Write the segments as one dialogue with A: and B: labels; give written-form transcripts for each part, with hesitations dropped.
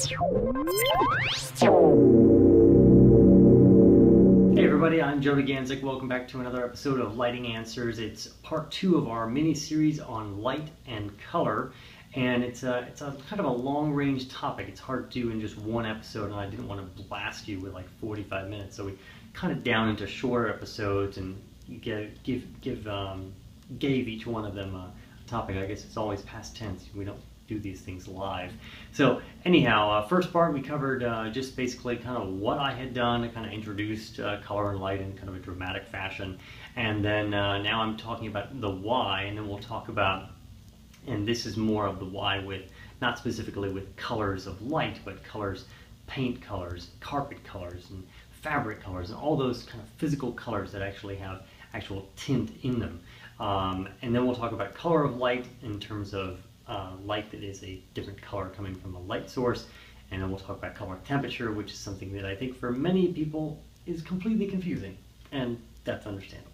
A: Hey everybody, I'm Joe Ganzik. Welcome back to another episode of Lighting Answers. It's part 2 of our mini-series on light and color, and it's a kind of a long-range topic. It's hard to do in just one episode, and I didn't want to blast you with like 45 minutes, so we cut it down into shorter episodes and gave each one of them a topic. I guess it's always past tense. We don't do these things live. So anyhow, first part we covered just basically kind of what I had done. I kind of introduced color and light in kind of a dramatic fashion, and then now I'm talking about the why, and then we'll talk about, and this is more of the why with not specifically with colors of light, but colors, paint colors, carpet colors, and fabric colors, and all those kind of physical colors that actually have actual tint in them. And then we'll talk about color of light in terms of light that is a different color coming from a light source, and then we'll talk about color temperature, which is something that I think for many people is completely confusing, and that's understandable.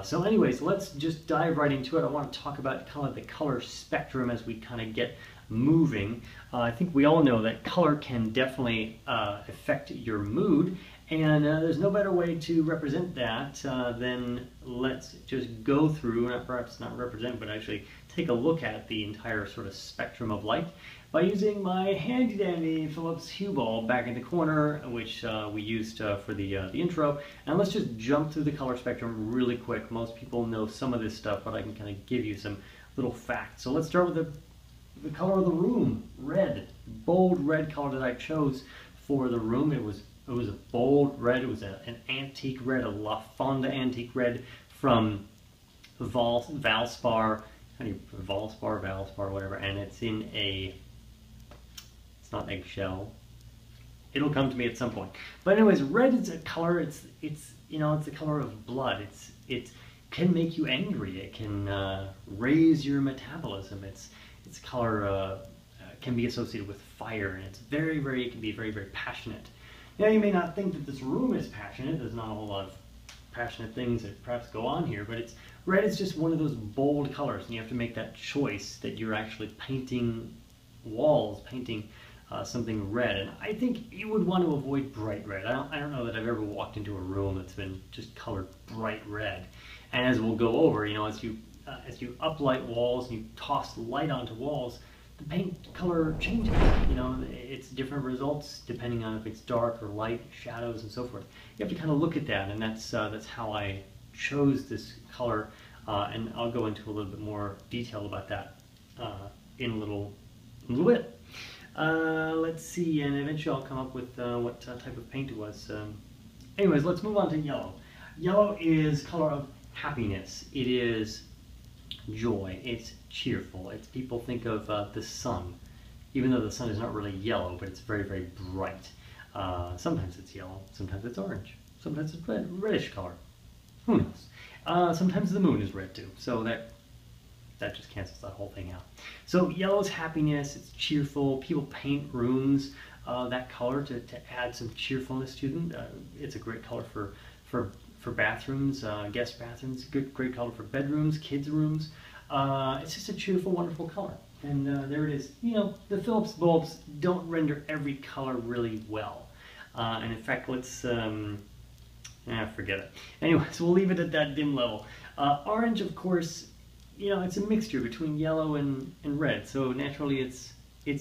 A: So anyways, let's just dive right into it. I want to talk about kind of the color spectrum as we kind of get moving. I think we all know that color can definitely affect your mood, and there's no better way to represent that than let's just go through, perhaps not represent, but actually take a look at the entire sort of spectrum of light by using my handy dandy Philips Hue bulb back in the corner, which we used for the intro. And let's just jump through the color spectrum really quick. Most people know some of this stuff, but I can kind of give you some little facts. So let's start with the color of the room, red. Bold red color that I chose for the room. It was a bold red. It was an antique red, a La Fonda antique red from Valspar, Valspar, whatever, and it's in it's not eggshell. It'll come to me at some point. But anyways, red is a color. It's the color of blood. It can make you angry. It can raise your metabolism. It's color can be associated with fire, and it can be very, very passionate. Now, you may not think that this room is passionate. There's not a whole lot of passionate things that perhaps go on here, but red is just one of those bold colors, and you have to make that choice that you're actually painting walls, painting something red. And I think you would want to avoid bright red. I don't know that I've ever walked into a room that's been just colored bright red. And as we'll go over, as you uplight walls and you toss light onto walls, the paint color changes. It's different results depending on if it's dark or light, shadows, and so forth. You have to kind of look at that, and that's how I chose this color, and I'll go into a little bit more detail about that in a little bit. Let's see, and eventually I'll come up with what type of paint it was. Anyways, let's move on to yellow. Yellow is color of happiness. It is joy. It's cheerful. People think of the sun, even though the sun is not really yellow, but it's very, very bright. Sometimes it's yellow, sometimes it's orange, sometimes it's reddish color. Who knows? Sometimes the moon is red too, so that just cancels that whole thing out. So yellow is happiness. It's cheerful. People paint rooms that color to add some cheerfulness to them. It's a great color for bathrooms, guest bathrooms. Great color for bedrooms, kids' rooms. It's just a cheerful, wonderful color. And there it is. The Philips bulbs don't render every color really well. And in fact, let's forget it. Anyways, we'll leave it at that dim level. Orange, of course, it's a mixture between yellow and red. So naturally, it's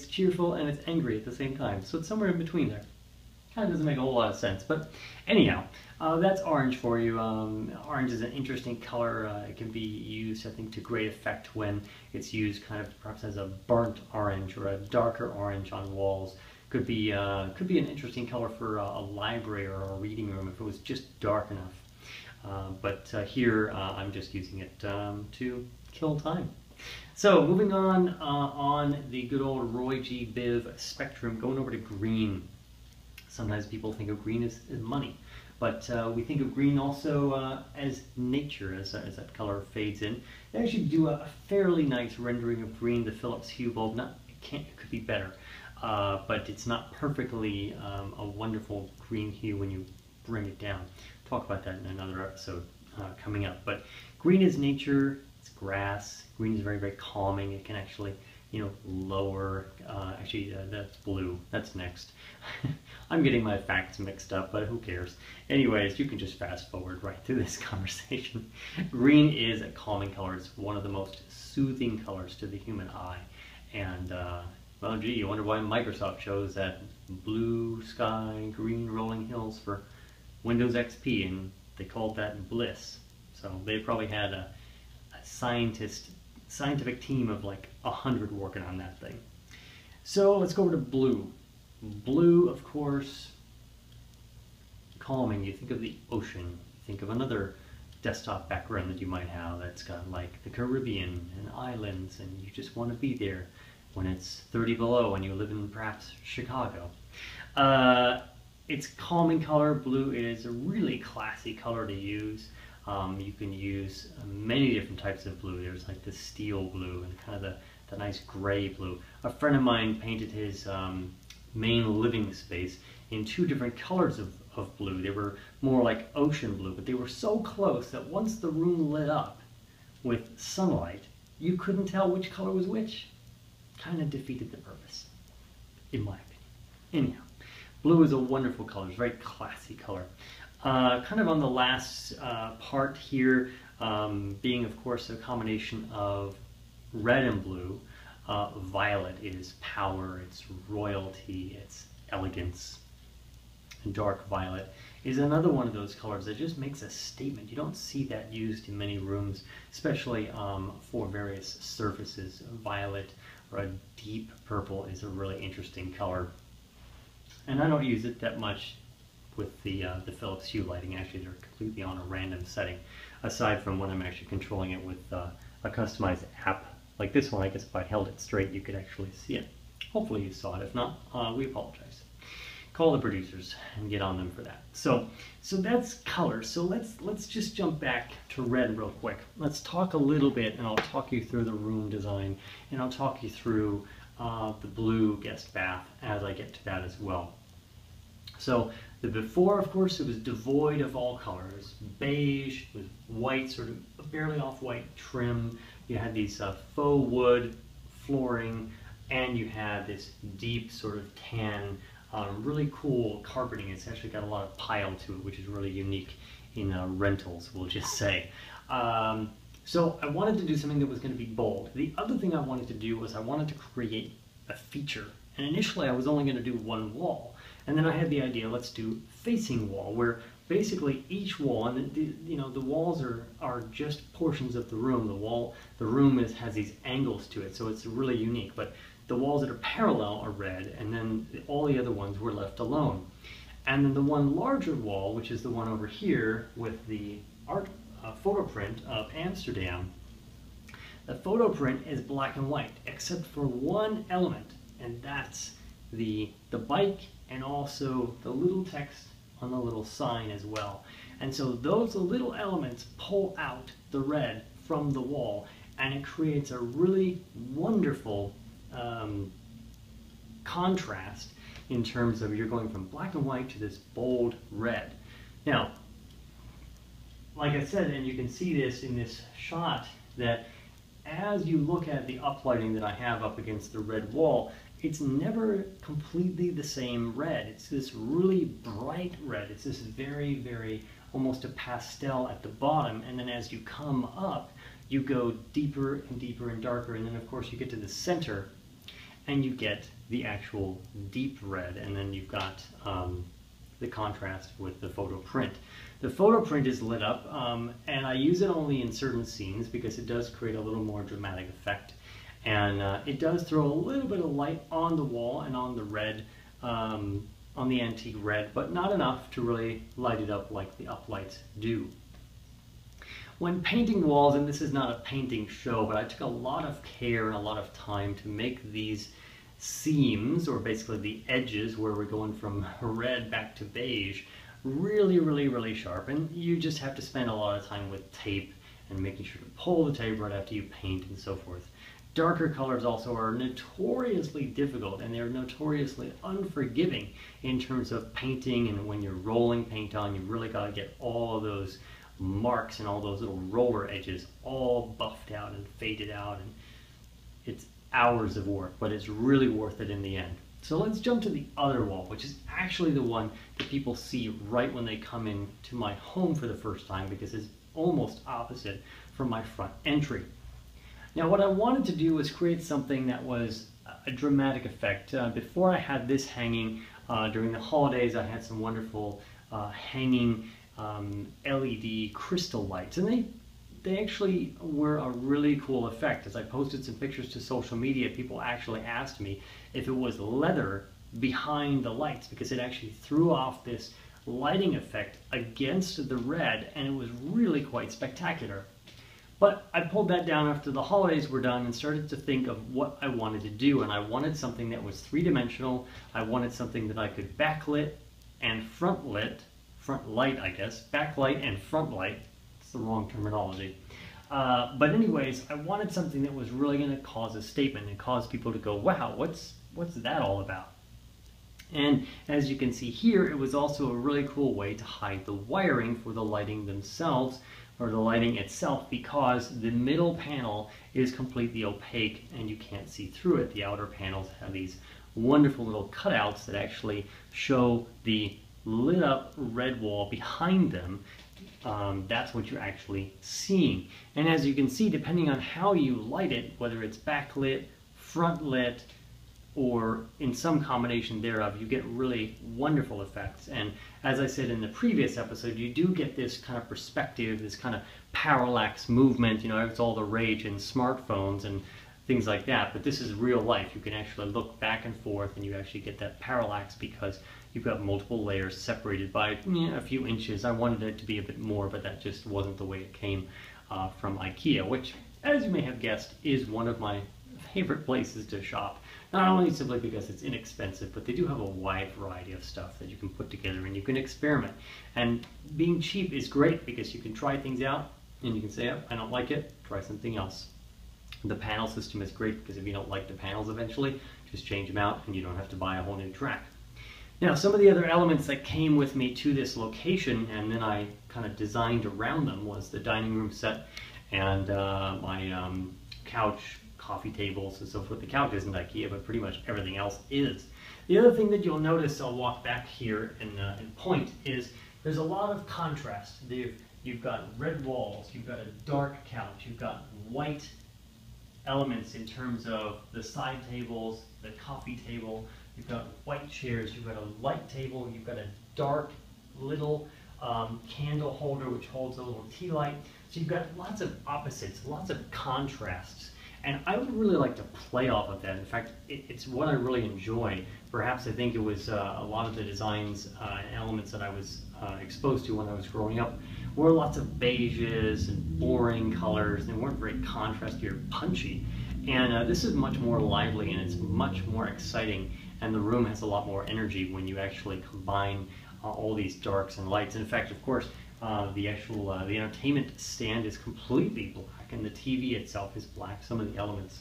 A: cheerful and it's angry at the same time. So it's somewhere in between there. Kind of doesn't make a whole lot of sense, but anyhow, that's orange for you. Orange is an interesting color. It can be used, I think, to great effect when it's used kind of perhaps as a burnt orange or a darker orange on walls. Could be an interesting color for a library or a reading room if it was just dark enough. But here I'm just using it to kill time. So moving on the good old Roy G. Biv spectrum, going over to green. Sometimes people think of green as money, but we think of green also as nature, as that color fades in. They actually do a fairly nice rendering of green. The Philips Hue bulb, it could be better, but it's not perfectly a wonderful green hue when you bring it down. Talk about that in another episode coming up. But green is nature. It's grass. Green is very, very calming. It can actually you know, lower, actually that's blue, that's next. I'm getting my facts mixed up, but who cares? Anyways, you can just fast forward right through this conversation. Green is a calming color. It's one of the most soothing colors to the human eye. And, well, gee, you wonder why Microsoft chose that blue sky, green rolling hills for Windows XP, and they called that bliss. So they probably had a scientific team of like 100 working on that thing. So let's go over to blue. Blue, of course, calming. You think of the ocean. You think of another desktop background that you might have that's got like the Caribbean and islands, and you just want to be there when it's 30 below and you live in perhaps Chicago. It's calming color. Blue is a really classy color to use. You can use many different types of blue. There's like the steel blue and kind of the nice gray blue. A friend of mine painted his main living space in two different colors of blue. They were more like ocean blue, but they were so close that once the room lit up with sunlight, you couldn't tell which color was which. Kind of defeated the purpose, in my opinion. Anyhow, blue is a wonderful color. It's a very classy color. Kind of on the last part here, being of course a combination of red and blue. Violet is power, it's royalty, it's elegance. And dark violet is another one of those colors that just makes a statement. You don't see that used in many rooms, especially for various surfaces. Violet or a deep purple is a really interesting color. And I don't use it that much with the Philips Hue lighting. Actually, they're completely on a random setting, aside from when I'm actually controlling it with a customized app. Like this one, I guess if I held it straight, you could actually see it. Hopefully you saw it. If not, we apologize. Call the producers and get on them for that. So that's color. So let's just jump back to red real quick. Let's talk a little bit, and I'll talk you through the room design, and I'll talk you through the blue guest bath as I get to that as well. So the before, of course, it was devoid of all colors. Beige with white, sort of barely off-white trim. You had these faux wood flooring, and you had this deep sort of tan, really cool carpeting. It's actually got a lot of pile to it, which is really unique in rentals, we'll just say. So I wanted to do something that was going to be bold. The other thing I wanted to do was I wanted to create a feature. And initially I was only going to do one wall. And then I had the idea, let's do facing wall, where basically each wall, and the walls are just portions of the room. The room has these angles to it, so it's really unique. But the walls that are parallel are red, and then all the other ones were left alone. And then the one larger wall, which is the one over here with the art photo print of Amsterdam, the photo print is black and white, except for one element, and that's the bike and also the little text on the little sign as well. And so those little elements pull out the red from the wall, and it creates a really wonderful contrast in terms of you're going from black and white to this bold red. Now, like I said, and you can see this in this shot, that as you look at the uplighting that I have up against the red wall, it's never completely the same red. It's this really bright red. It's this very, very, almost a pastel at the bottom, and then as you come up, you go deeper and deeper and darker, and then of course you get to the center, and you get the actual deep red, and then you've got the contrast with the photo print. The photo print is lit up, and I use it only in certain scenes because it does create a little more dramatic effect. And it does throw a little bit of light on the wall and on the red, on the antique red, but not enough to really light it up like the uplights do. When painting walls, and this is not a painting show, but I took a lot of care and a lot of time to make these seams, or basically the edges where we're going from red back to beige, really, really, really sharp. And you just have to spend a lot of time with tape and making sure to pull the tape right after you paint and so forth. Darker colors also are notoriously difficult, and they're notoriously unforgiving in terms of painting, and when you're rolling paint on, you really got to get all of those marks and all those little roller edges all buffed out and faded out, and it's hours of work, but it's really worth it in the end. So let's jump to the other wall, which is actually the one that people see right when they come in to my home for the first time, because it's almost opposite from my front entry. Now what I wanted to do was create something that was a dramatic effect. Before I had this hanging, during the holidays I had some wonderful hanging LED crystal lights, and they actually were a really cool effect. As I posted some pictures to social media, people actually asked me if it was leather behind the lights, because it actually threw off this lighting effect against the red, and it was really quite spectacular. But I pulled that down after the holidays were done and started to think of what I wanted to do, and I wanted something that was three-dimensional. I wanted something that I could backlit and front light, I guess, backlight and front light. It's the wrong terminology. But anyways, I wanted something that was really going to cause a statement and cause people to go, wow, what's that all about? And as you can see here, it was also a really cool way to hide the wiring for the lighting themselves, or the lighting itself, because the middle panel is completely opaque and you can't see through it. The outer panels have these wonderful little cutouts that actually show the lit up red wall behind them. That's what you're actually seeing. And as you can see, depending on how you light it, whether it's backlit, front lit, or in some combination thereof, you get really wonderful effects. And as I said in the previous episode, you do get this kind of perspective, this kind of parallax movement. You know, it's all the rage in smartphones and things like that, but this is real life. You can actually look back and forth and you actually get that parallax because you've got multiple layers separated by a few inches. I wanted it to be a bit more, but that just wasn't the way it came from IKEA, which, as you may have guessed, is one of my favorite places to shop. Not only simply because it's inexpensive, but they do have a wide variety of stuff that you can put together and you can experiment. And being cheap is great because you can try things out and you can say, oh, I don't like it, try something else. The panel system is great because if you don't like the panels eventually, just change them out and you don't have to buy a whole new track. Now, some of the other elements that came with me to this location and then I kind of designed around them was the dining room set and my couch, coffee tables and so forth. The couch isn't IKEA, but pretty much everything else is. The other thing that you'll notice, I'll walk back here and point, is there's a lot of contrast. You've got red walls, you've got a dark couch, you've got white elements in terms of the side tables, the coffee table, you've got white chairs, you've got a light table, you've got a dark little candle holder which holds a little tea light. So you've got lots of opposites, lots of contrasts. And I would really like to play off of that. In fact, it's what I really enjoy. Perhaps I think it was a lot of the designs and elements that I was exposed to when I was growing up were lots of beiges and boring colors. They weren't very contrasty or punchy. And this is much more lively and it's much more exciting. And the room has a lot more energy when you actually combine all these darks and lights. In fact, of course, the entertainment stand is completely black and the TV itself is black. Some of the elements,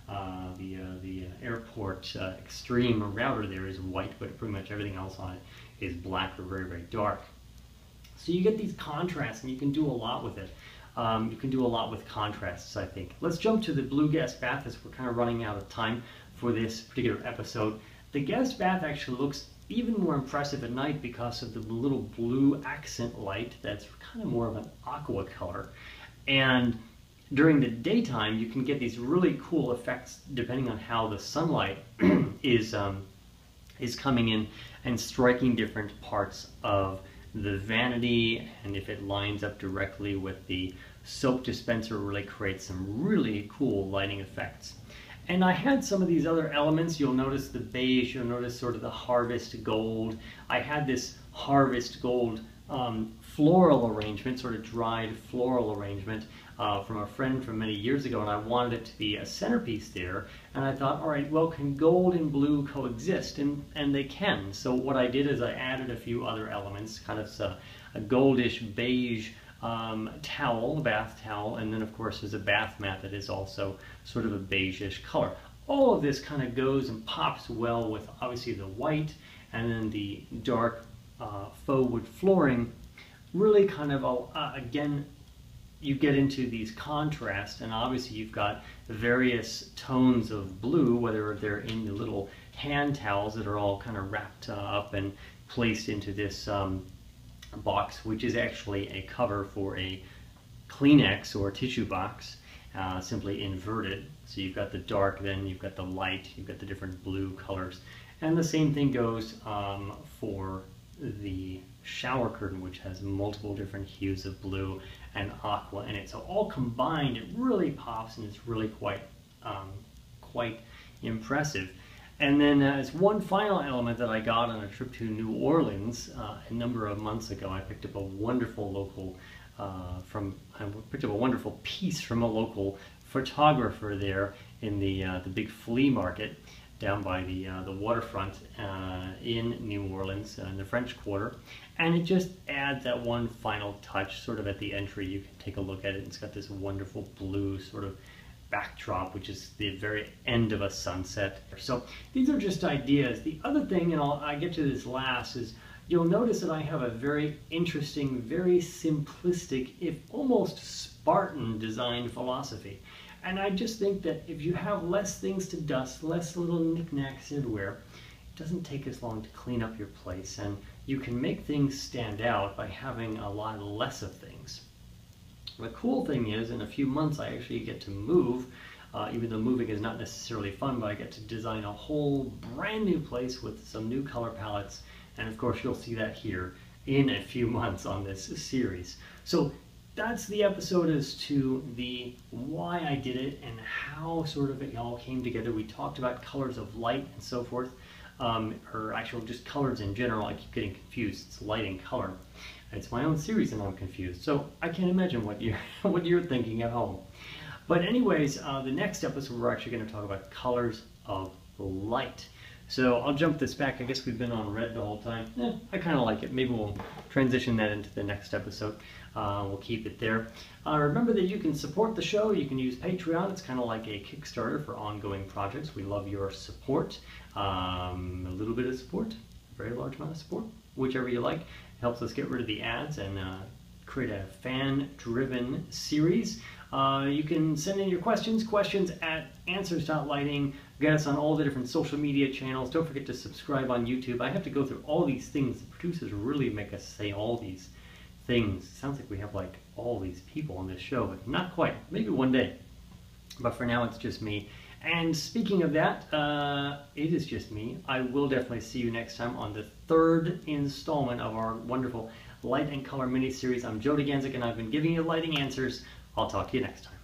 A: the airport extreme router there is white, but pretty much everything else on it is black or very, very dark. So you get these contrasts and you can do a lot with it. You can do a lot with contrasts, I think. Let's jump to the blue guest bath as we're kind of running out of time for this particular episode. The guest bath actually looks even more impressive at night because of the little blue accent light that's kind of more of an aqua color. And during the daytime, you can get these really cool effects depending on how the sunlight is coming in and striking different parts of the vanity, and if it lines up directly with the soap dispenser, really creates some really cool lighting effects. And I had some of these other elements. You'll notice the beige, you'll notice sort of the harvest gold. I had this harvest gold floral arrangement, sort of dried floral arrangement from a friend from many years ago, and I wanted it to be a centerpiece there. And I thought, all right, well, can gold and blue coexist? And they can. So what I did is I added a few other elements, kind of a goldish beige towel, a bath towel, and then of course there's a bath mat that is also sort of a beigeish color. All of this kind of goes and pops well with obviously the white and then the dark faux wood flooring. Really kind of, again, you get into these contrasts, and obviously you've got various tones of blue, whether they're in the little hand towels that are all kind of wrapped up and placed into this box, which is actually a cover for a Kleenex or tissue box, simply inverted. So you've got the dark, then you've got the light, you've got the different blue colors. And the same thing goes for the shower curtain, which has multiple different hues of blue and aqua in it. So all combined, it really pops, and it's really quite impressive. And then as one final element that I got on a trip to New Orleans a number of months ago, I picked up a wonderful local piece from a local photographer there in the big flea market down by the waterfront in New Orleans in the French Quarter, and it just adds that one final touch. Sort of at the entry, you can take a look at it. It's got this wonderful blue sort of backdrop, which is the very end of a sunset. So these are just ideas. The other thing, and I get to this last, is you'll notice that I have a very interesting, very simplistic, if almost Spartan design philosophy. And I just think that if you have less things to dust, less little knickknacks everywhere, it doesn't take as long to clean up your place, and you can make things stand out by having a lot less of things. The cool thing is, in a few months I actually get to move, even though moving is not necessarily fun, but I get to design a whole brand new place with some new color palettes, and of course you'll see that here in a few months on this series. So that's the episode as to the why I did it and how sort of it all came together. We talked about colors of light and so forth, or actually just colors in general. I keep getting confused. It's light and color. It's my own series and I'm confused. So I can't imagine what you're thinking at home. But anyways, the next episode we're actually going to talk about colors of light. So I'll jump this back. I guess we've been on red the whole time. I kind of like it. Maybe we'll transition that into the next episode. We'll keep it there. Remember that you can support the show. You can use Patreon. It's kind of like a Kickstarter for ongoing projects. We love your support. A little bit of support, a very large amount of support, whichever you like. It helps us get rid of the ads and create a fan-driven series. You can send in your questions at answers.lighting. Get us on all the different social media channels. Don't forget to subscribe on YouTube. I have to go through all these things. The producers really make us say all these things. It sounds like we have like all these people on this show, but not quite. Maybe one day. But for now, it's just me. And speaking of that, it is just me. I will definitely see you next time on the third installment of our wonderful Light and Color mini-series. I'm Joe DeGanzik, and I've been giving you lighting answers. I'll talk to you next time.